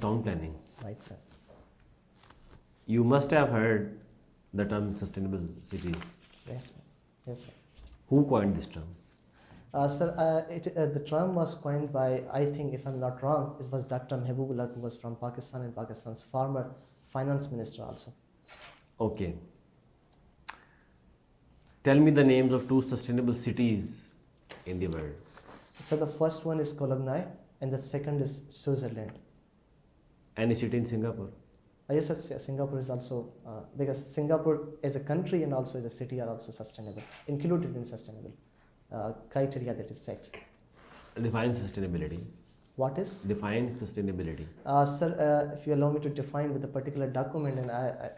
town planning. Right, sir. You must have heard the term sustainable cities. Yes, ma'am. Yes, sir. Who coined this term? Sir, the term was coined by, I think, if I'm not wrong, it was Dr. Mehbubullah, who was from Pakistan and Pakistan's former finance minister also. Okay. Tell me the names of 2 sustainable cities in the world. So the first one is Cologne and the second is Switzerland. Any city in Singapore? Yes, sir, Singapore is also, because Singapore as a country and also as a city are also sustainable, included in sustainable criteria that is set. Define sustainability. What is? Define sustainability. Sir, if you allow me to define with a particular document, and I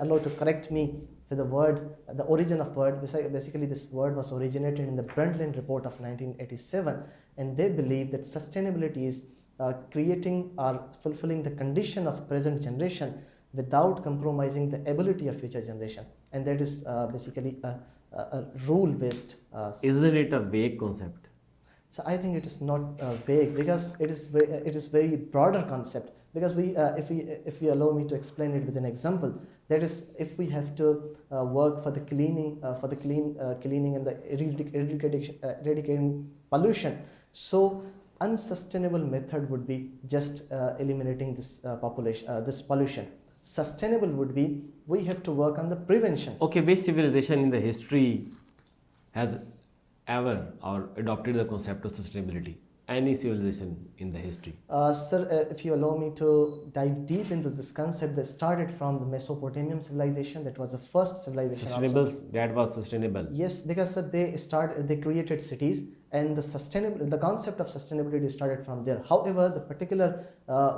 allow to correct me with the word, the origin of word, basically this word was originated in the Brundtland report of 1987, and they believe that sustainability is creating or fulfilling the condition of present generation without compromising the ability of future generation, and that is basically a rule-based. Isn't it a vague concept? So I think it is not vague, because it is very broader concept. Because if we allow me to explain it with an example, that is, if we have to work for the cleaning and the eradicating pollution, so unsustainable method would be just eliminating this this pollution. Sustainable would be we have to work on the prevention. Okay, which civilization in the history has ever or adopted the concept of sustainability? Any civilization in the history? Sir, if you allow me to dive deep into this concept, that started from the Mesopotamian civilization. That was the first civilization. Sustainable. That was sustainable. Yes, because sir, they created cities, and the concept of sustainability started from there. However, the particular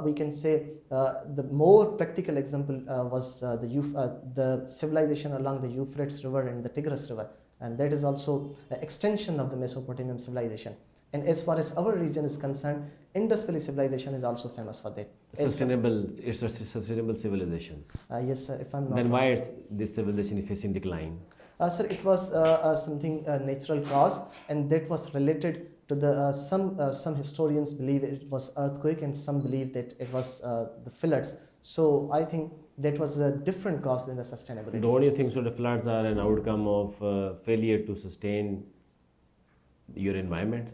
we can say the more practical example was the civilization along the Euphrates River and the Tigris River, and that is also an extension of the Mesopotamian civilization. And as far as our region is concerned, Indus Valley civilization is also famous for that. Sustainable, it's a sustainable civilization. Yes, sir. If I'm not then wrong. why is this civilization facing decline? Sir, it was something natural cause, and that was related to the some historians believe it was earthquake, and some believe that it was the floods. So I think that was a different cause than the sustainability. Don't you think so? The floods are an outcome of failure to sustain your environment?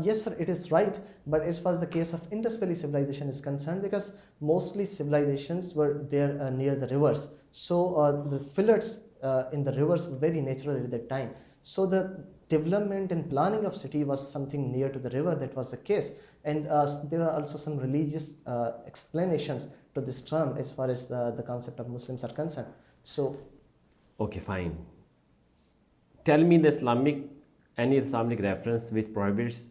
Yes, sir, it is right. But as far as the case of Indus Valley civilization is concerned, because mostly civilizations were there near the rivers, so the floods in the rivers were very natural at that time. So the development and planning of city was something near to the river. That was the case, and there are also some religious explanations to this term as far as the concept of Muslims are concerned. So, okay, fine. Tell me any Islamic reference which prohibits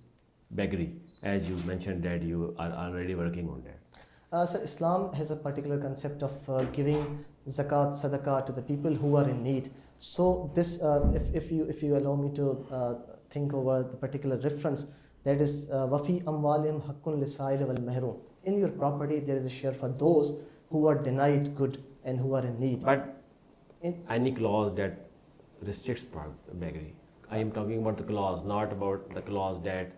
beggary, as you mentioned that you are already working on that. So Islam has a particular concept of giving zakat, sadaqah to the people who are in need. So this, if you allow me to think over the particular reference, that is wafi amwalim haqqun lisail wal mahrum. In your property, there is a share for those who are denied good and who are in need. But any clause that restricts beggary. I am talking about the clause, not about the clause that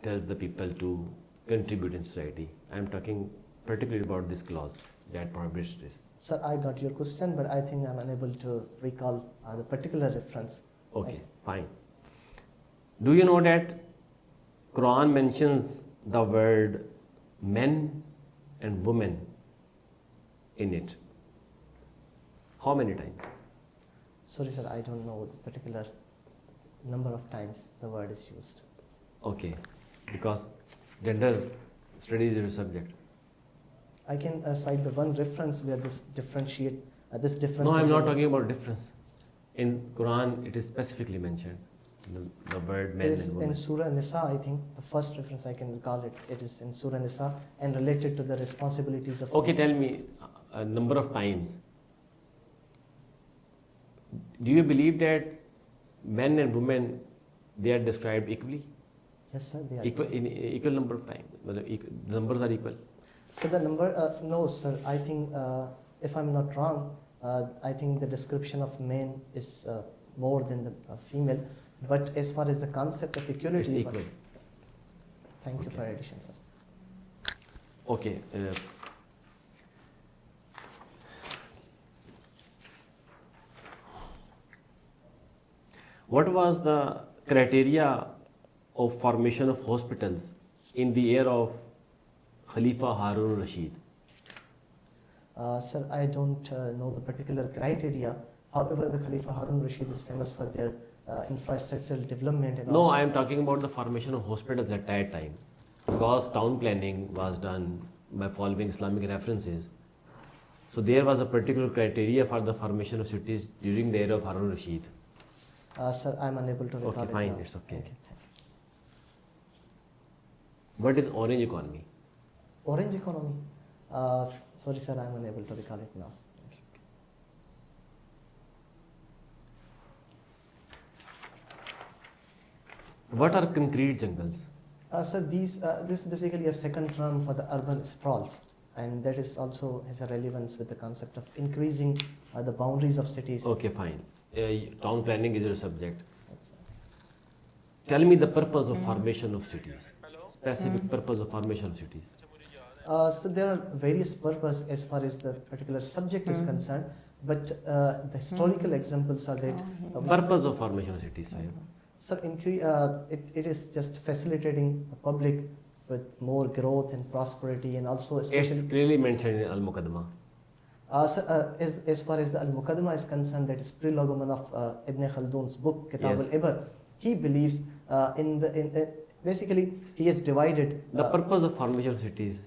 tells the people to contribute in society. I am talking particularly about this clause that prohibits this. Sir, I got your question, but I think I'm unable to recall the particular reference. Okay, fine. Do you know that Quran mentions the word men and women in it? How many times? Sorry, sir, I don't know the particular number of times the word is used. Okay, because gender studies is a subject. I can cite the one reference where this differentiate this difference. No, I'm not talking about difference. In Quran, it is specifically mentioned the word men and women. In Surah Nisa, I think the first reference I can recall it. It is in Surah Nisa and related to the responsibilities of. Okay, tell me a number of times. Do you believe that men and women, they are described equally? Yes, sir, they are equal number of times. The numbers are equal. So the number, no, sir. I think if I'm not wrong, I think the description of men is more than the female. But as far as the concept of equality, it's equal. Thank you for your addition, sir. Okay. What was the criteria of formation of hospitals in the era of Khalifa Harun Rashid? Sir, I don't know the particular criteria. However, the Khalifa Harun Rashid is famous for their infrastructural development and No, also. I am talking about the formation of hospitals at that time. Because town planning was done by following Islamic references. So there was a particular criteria for the formation of cities during the era of Harun Rashid. Sir, I'm unable to recall Okay, it fine, now. it's okay. Thank you. What is orange economy? Orange economy. Sorry, sir, I'm unable to recall it now. What are concrete jungles? Sir, this is basically a second term for the urban sprawls, and that is also has a relevance with the concept of increasing the boundaries of cities. Okay, fine. Town planning is your subject. That's, Tell me the purpose of formation of cities. Specific purpose of formation of cities. So there are various purposes as far as the particular subject is concerned, but the historical examples are that. Purpose of formation of cities. Sir. Sir, it is just facilitating the public with more growth and prosperity, and also especially. It's clearly mentioned in Al-Muqaddamah. Sir, as far as the Al-Muqaddamah is concerned, that is pre-logomon of Ibn Khaldun's book, Kitab Yes. al-Ibar. He believes basically he has divided. The purpose of formation of cities,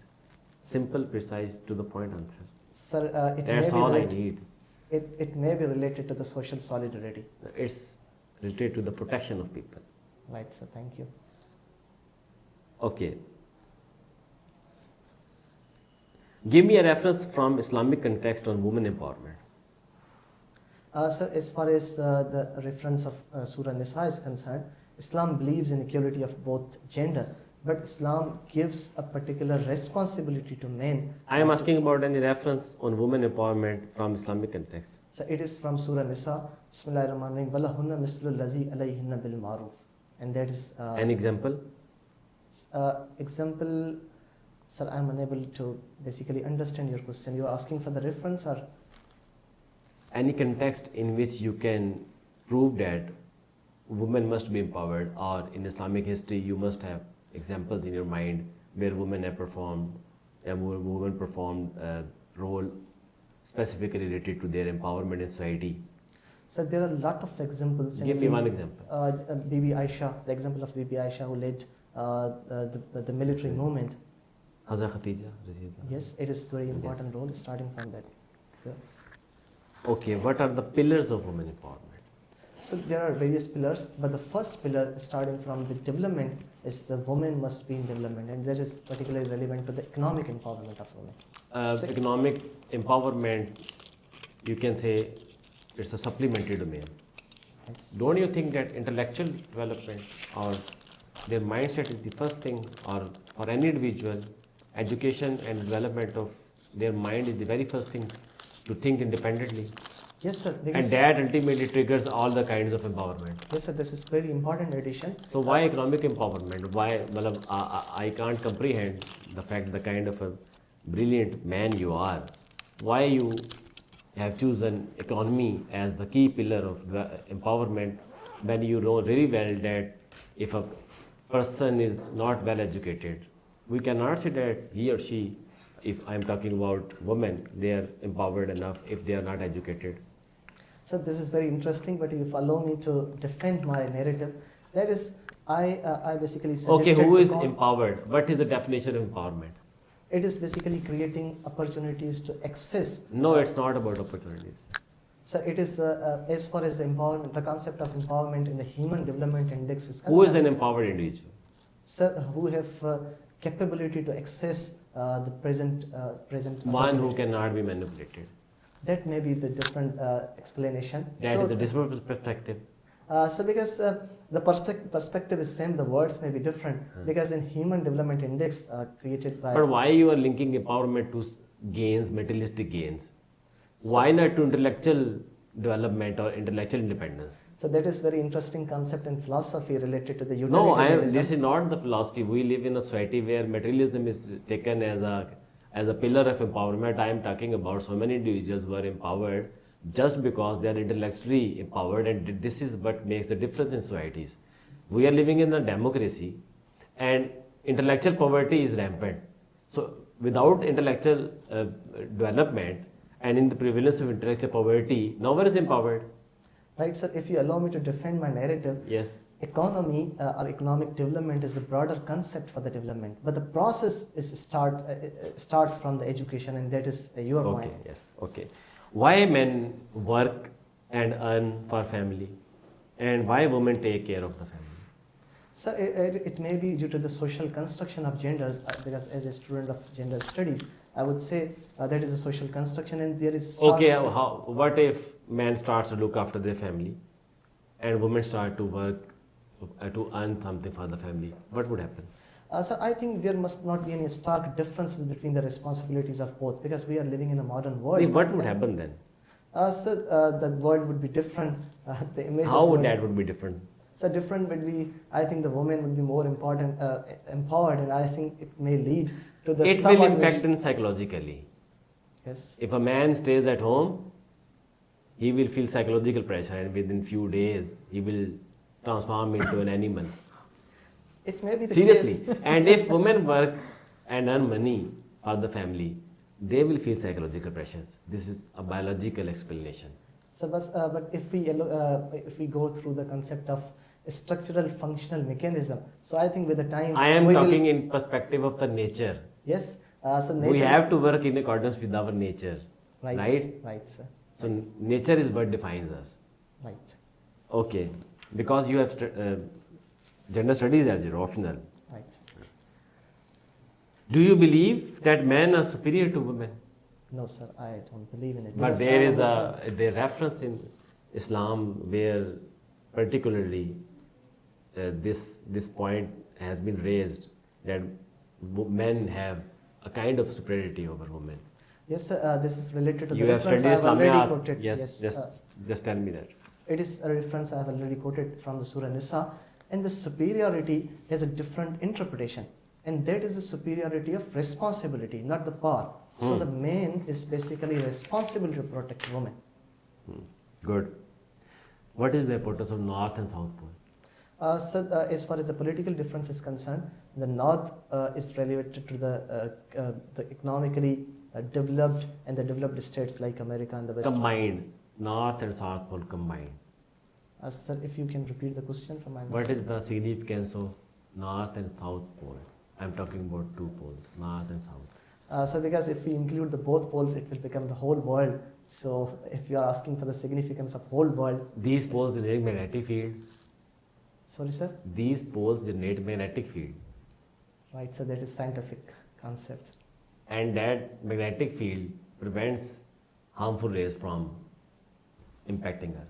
simple, precise, to the point answer. Sir, That's all I need. It may be related to the social solidarity. It's related to the protection of people. Right, sir. Thank you. Okay. Give me a reference from Islamic context on women empowerment. Sir, as far as the reference of Surah Nisa is concerned, Islam believes in equality of both gender, but Islam gives a particular responsibility to men. I am asking about any reference on women empowerment from Islamic context. So it is from Surah Nisa, Bismillahir-Rahmanir-Rahim, وَلَهُنَّ مِثْلُ الَّذِي عَلَيْهِنَّ بِالْمَعْرُوفِ. And that is. An example? Example, sir, I am unable to basically understand your question. You are asking for the reference or? Any context in which you can prove that women must be empowered, or in Islamic history you must have examples in your mind where women have performed, women performed a role specifically related to their empowerment in society. So there are a lot of examples. Give me one example. Bibi Aisha, the example of Bibi Aisha who led the military movement. Hazrat Khatija, Raziyallahu. Yes, it is very important role starting from that. Yeah. Okay, what are the pillars of women empowerment? So there are various pillars, but the first pillar starting from the development is the woman must be in development, and that is particularly relevant to the economic empowerment of women. Economic empowerment, you can say it's a supplementary domain. Yes. Don't you think that intellectual development or their mindset is the first thing, or for any individual, education and development of their mind is the very first thing to think independently? Yes, sir. And that ultimately triggers all the kinds of empowerment. Yes, sir. This is very important addition. So why economic empowerment? Why? I can't comprehend the fact the kind of a brilliant man you are. Why you have chosen economy as the key pillar of the empowerment when you know very well that if a person is not well educated, we cannot say that he or she, if I am talking about women, they are empowered enough if they are not educated. So this is very interesting, but if you allow me to defend my narrative, that is, I basically suggested. Okay, who is empowered? What is the definition of empowerment? It is basically creating opportunities to access. No, it's not about opportunities. So it is as far as the empowerment, the concept of empowerment in the Human Development Index is concerned. Who is an empowered individual? Sir, who have capability to access the present. One who cannot be manipulated. That may be the different explanation. That is a different perspective. So because the perspective is same, the words may be different. Because in Human Development Index created by. But why you are linking empowerment to gains, materialistic gains? Why not to intellectual development or intellectual independence? So that is very interesting concept in philosophy related to the No, utilitarianism. this is not the philosophy. We live in a society where materialism is taken as a as a pillar of empowerment, I am talking about so many individuals who are empowered just because they are intellectually empowered, and this is what makes the difference in societies. We are living in a democracy, and intellectual poverty is rampant. So, without intellectual development and in the prevalence of intellectual poverty, no one is empowered. Right, sir. If you allow me to defend my narrative, Yes. economy or economic development is a broader concept for the development, but the process starts from the education, and that is your Okay. point. Yes. Okay. Why men work and earn for family, and why women take care of the family? So it may be due to the social construction of gender, because as a student of gender studies, I would say that is a social construction, and there is Okay. What if man starts to look after their family, and women start to work to earn something for the family? What would happen? So I think there must not be any stark differences between the responsibilities of both, because we are living in a modern world. What would happen then? So the world would be different. The image How of would women- that would be different? So different would be, I think the woman would be more important, empowered, and I think it may lead to the It will subordination- impact them psychologically. Yes. If a man stays at home, he will feel psychological pressure, and within few days he will transform into an animal. It may be the Seriously. case. And if women work and earn money for the family, they will feel psychological pressures. This is a biological explanation. So, but if we go through the concept of structural functional mechanism, so I think with the time I am we will- talking in perspective of the nature. Yes. So We nature- have to work in accordance with our nature. right, right? right, sir. So nature is what defines us. Right, Okay. Because you have gender studies as your optional. right. Sir. Do you believe that men are superior to women? No, sir, I don't believe in it. But because there I is understand- the reference in Islam where particularly this point has been raised that men have a kind of superiority over women. Yes, sir, this is related to You the have reference I studied have already Islam? quoted. Yes, just tell me that. It is a reference I have already quoted from the Surah Nisa, and the superiority has a different interpretation, and that is the superiority of responsibility, not the power. So the man is basically responsible to protect women. Good. What is the importance of North and South Pole? As far as the political difference is concerned, the North is related to the economically developed and the developed states like America and the West. Combined. North and South Pole combined. Sir, if you can repeat the question for my What is the significance of North and South Pole? I'm talking about two poles, North and South. So because if we include the both poles, it will become the whole world. So if you are asking for the significance of whole world, These poles generate magnetic field. sorry, sir. These poles generate magnetic field. Right, so that is scientific concept. And that magnetic field prevents harmful rays from impacting us.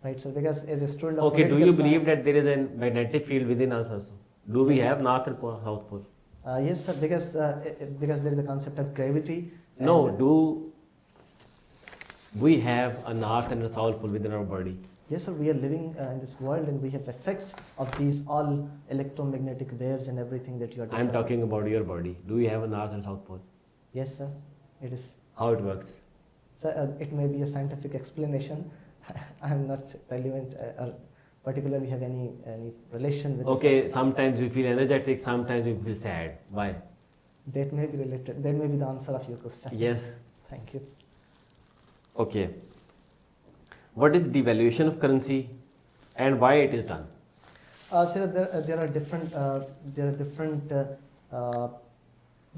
Right, so because as a student of Okay, do political you believe science- that there is a magnetic field within us also? Do we Yes. have North and South Pole? Yes, sir, because there is a concept of gravity. No, and- do we have a North and a South Pole within our body? Yes, sir, we are living in this world, and we have effects of these all electromagnetic waves and everything that you are I'm discussing. talking about your body. Do we have a North and South Pole? Yes, sir, it is. How it works? So it may be a scientific explanation. I am not relevant or particularly have any relation with the Okay, science. sometimes we feel energetic, sometimes we feel sad. Why? That may be related. That may be the answer of your question. Yes. Thank you. Okay. What is devaluation of currency and why it is done? So there are different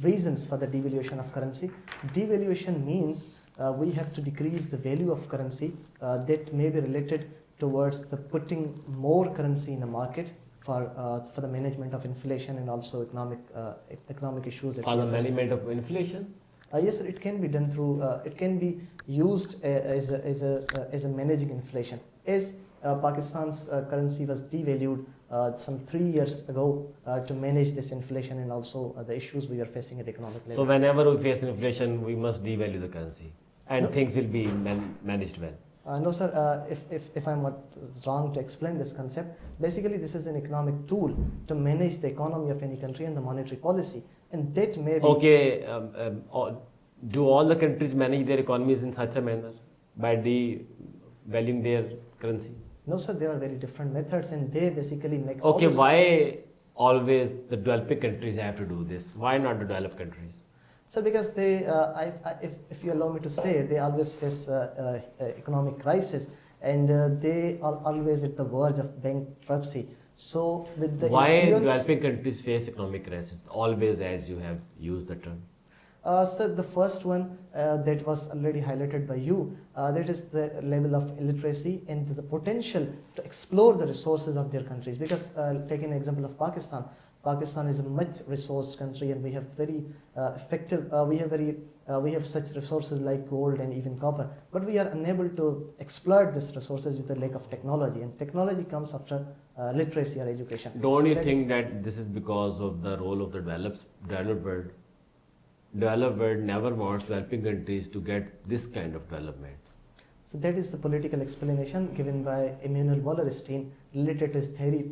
reasons for the devaluation of currency. Devaluation means we have to decrease the value of currency that may be related towards the putting more currency in the market for the management of inflation and also economic issues. that For we the are facing. management of inflation? Yes, sir, it can be done through. It can be used as a managing inflation. As Pakistan's currency was devalued some 3 years ago to manage this inflation and also the issues we are facing at economic level. So whenever we face inflation, we must devalue the currency and No. things will be managed well. No, sir. If I'm not wrong to explain this concept, basically this is an economic tool to manage the economy of any country and the monetary policy. and that may be. Okay, do all the countries manage their economies in such a manner by devaluing their currency? No, sir, there are very different methods, and they basically make. Okay, always, why always the developing countries have to do this? Why not the developed countries? Sir, because they, if you allow me to say, they always face economic crisis, and they are always at the verge of bankruptcy. So with the Why influence, developing countries face economic crisis? Always, as you have used the term. sir, the first one that was already highlighted by you, that is the level of illiteracy and the potential to explore the resources of their countries. Because taking an example of Pakistan, Pakistan is a much resourced country, and we have very effective. We have such resources like gold and even copper, but we are unable to exploit these resources with the lack of technology. And technology comes after literacy or education. Don't So you that think is- that this is because of the role of the developed world? Developed world never wants developing countries to get this kind of development. So that is the political explanation given by Emmanuel Wallerstein related to his theory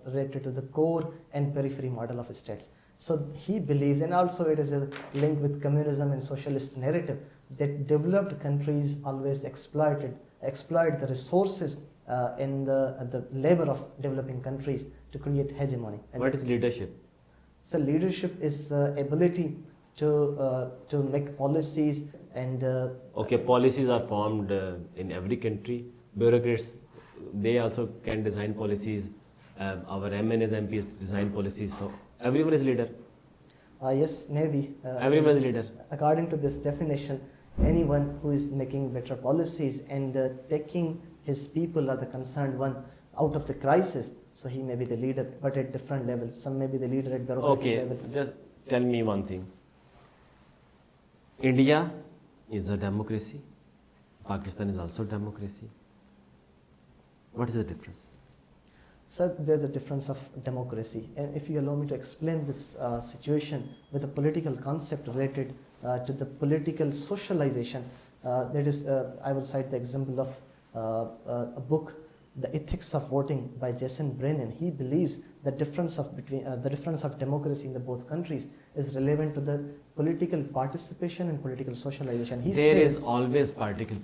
related to the core and periphery model of states. So he believes, and also it is a link with communism and socialist narrative, that developed countries always exploit the resources in the labor of developing countries to create hegemony. And What is leadership? so leadership is ability to make policies and Okay, policies are formed in every country. Bureaucrats, they also can design policies. Our MNs, MPs design policies. So everyone is leader. yes, maybe. Everyone is leader. According to this definition, anyone who is making better policies and taking his people or the concerned one out of the crisis, so he may be the leader, but at different levels. Some may be the leader at bureaucratic Okay, level. just tell me one thing. India is a democracy. Pakistan is also democracy. What is the difference? So there's a difference of democracy. And if you allow me to explain this situation with a political concept related to the political socialization, that is, I will cite the example of a book, The Ethics of Voting by Jason Brennan. He believes the difference of democracy in the both countries is relevant to the political participation and political socialization. He There says is always political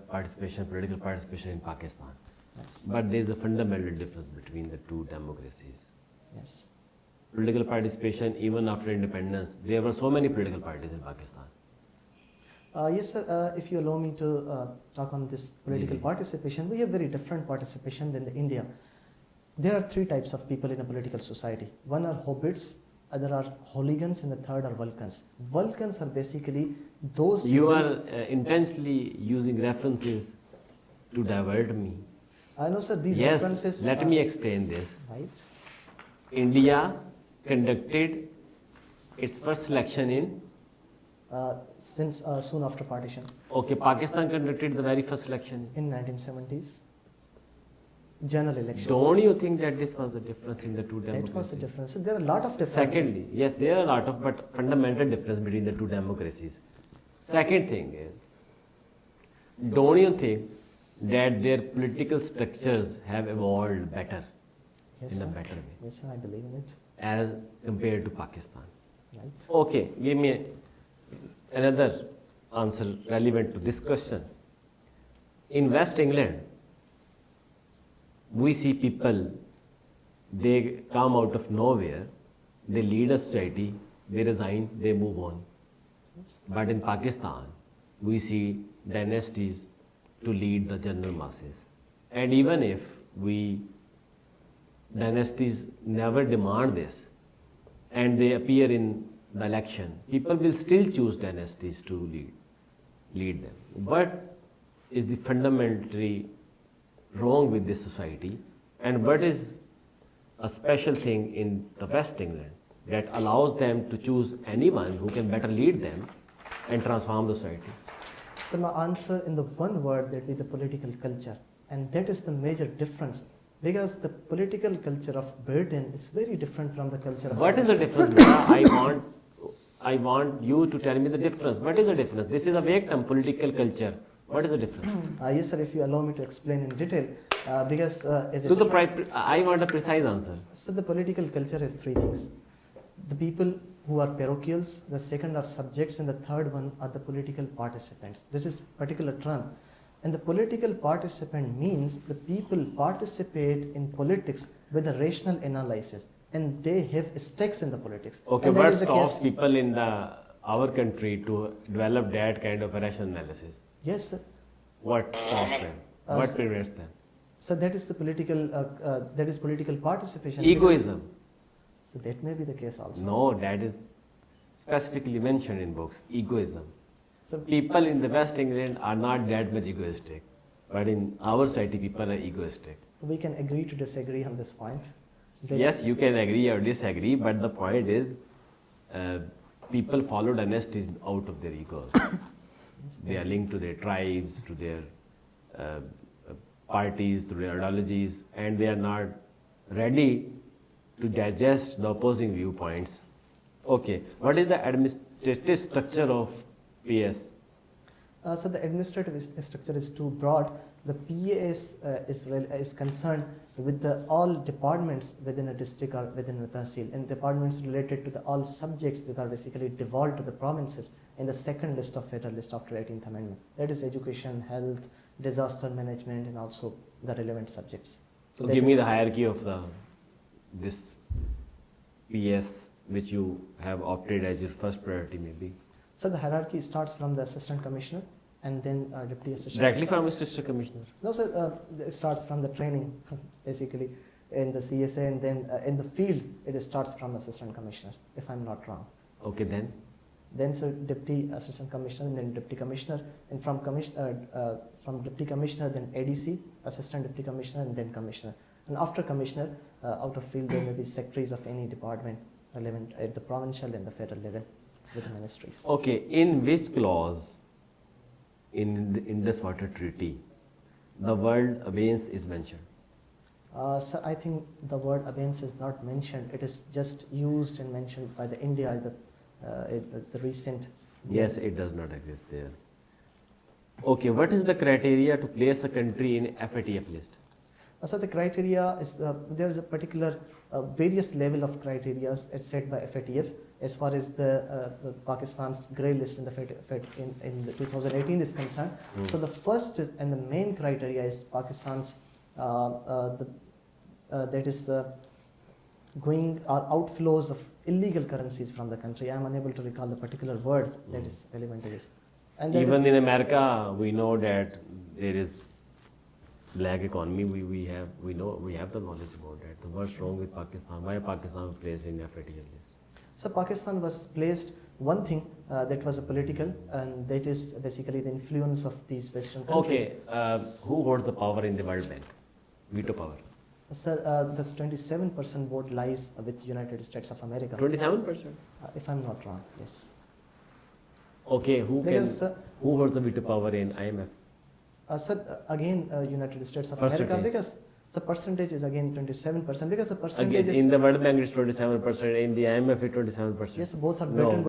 participation in Pakistan. yes, But there is a fundamental difference between the two democracies. yes. Political participation, even after independence, there were so many political parties in Pakistan. Yes, sir. If you allow me to talk on this political participation, we have very different participation than the India. There are three types of people in a political society. One are hobbits, other are hooligans, and the third are Vulcans. Vulcans are basically those You people. are intensely using references to divert me. I know, sir. These Yes, references. let me explain this. Right. India conducted its first selection in, Since soon after partition, okay, Pakistan conducted the very first election. in 1970s, general elections. Don't you think that this was the difference in the two democracies? That was the difference. There are a lot of differences. Secondly, yes, there are a lot of but fundamental difference between the two democracies. Second thing is, don't you think that their political structures have evolved better, Yes, in a sir. better way, Yes, sir. I believe in it. as compared to Pakistan? Right. Okay, give me another answer relevant to this question. In West England, we see people, they come out of nowhere, they lead a society, they resign, they move on. Yes. But in Pakistan, we see dynasties to lead the general masses. And even if dynasties never demand this, and they appear in the election, people will still choose dynasties to lead them. What is the fundamentally wrong with this society, and what is a special thing in the West England that allows them to choose anyone who can better lead them and transform the society? So my answer in the one word, that is the political culture, and that is the major difference, because the political culture of Britain is very different from the culture of. What is the difference, Beta? I want you to tell me the difference. What is the difference? This is a vague term, political culture. What is the difference? Yes, sir. If you allow me to explain in detail, because as To the I want a precise answer. so the political culture has three things: the people who are parochials, the second are subjects, and the third one are the political participants. This is particular term. And the political participant means the people participate in politics with a rational analysis, and they have stakes in the politics. Okay, and that what is the stops case. people in our country to develop that kind of a rational analysis? Yes, sir. What stops them? What prevents them? So that is the political participation. Egoism. So that may be the case also. No, that is specifically mentioned in books. Egoism. So People in the West England are not that much egoistic, but in our society, people are egoistic. So we can agree to disagree on this point. Yes, you can agree or disagree, but the point is, people follow dynasties out of their egos. They are linked to their tribes, to their parties, to their ideologies, and they are not ready to digest the opposing viewpoints. Okay, what is the administrative structure of PS? So the administrative structure is too broad. The PA is concerned with all departments within a district or within a tahsil, and departments related to all subjects that are basically devolved to the provinces in the second list of federal list after 18th Amendment. That is education, health, disaster management, and also the relevant subjects. So give me the hierarchy of this PS which you have opted as your first priority maybe. So the hierarchy starts from the assistant commissioner and then deputy assistant. Directly from assistant commissioner? No, sir. It starts from the training, basically, in the CSA, and then in the field, it starts from assistant commissioner, if I'm not wrong. Okay, then? Then, sir, deputy assistant commissioner, and then deputy commissioner, and from deputy commissioner, then ADC, assistant deputy commissioner, and then commissioner. And after commissioner, out of field, there may be secretaries of any department relevant at the provincial and the federal level with the ministries. Okay, in which clause in the Indus Water Treaty the word abeyance is mentioned? So I think the word abeyance is not mentioned. It is just used and mentioned by the India, the recent. Yes, it does not exist there. Okay, what is the criteria to place a country in FATF list? So the criteria is, there is a particular various level of criteria as set by FATF as far as the Pakistan's grey list in the 2018 is concerned. So the first and the main criteria is Pakistan's going or outflows of illegal currencies from the country. I am unable to recall the particular word that is relevant to this. And even in America, we know that there is black economy. We have the knowledge about that. So what's wrong with Pakistan? Why Pakistan was placed in FATF list? So Pakistan was placed, one thing that was a political, and that is basically the influence of these Western countries. Okay, who holds the power in the World Bank? Veto power. Sir, this 27% vote lies with United States of America. 27%? If I'm not wrong, yes. Okay, who holds the veto power in IMF? Sir, again, United States of America, because the percentage is again 27%, because the percentage again, in the World Bank it's 27%, in the IMF it's 27%. Yes, both are no.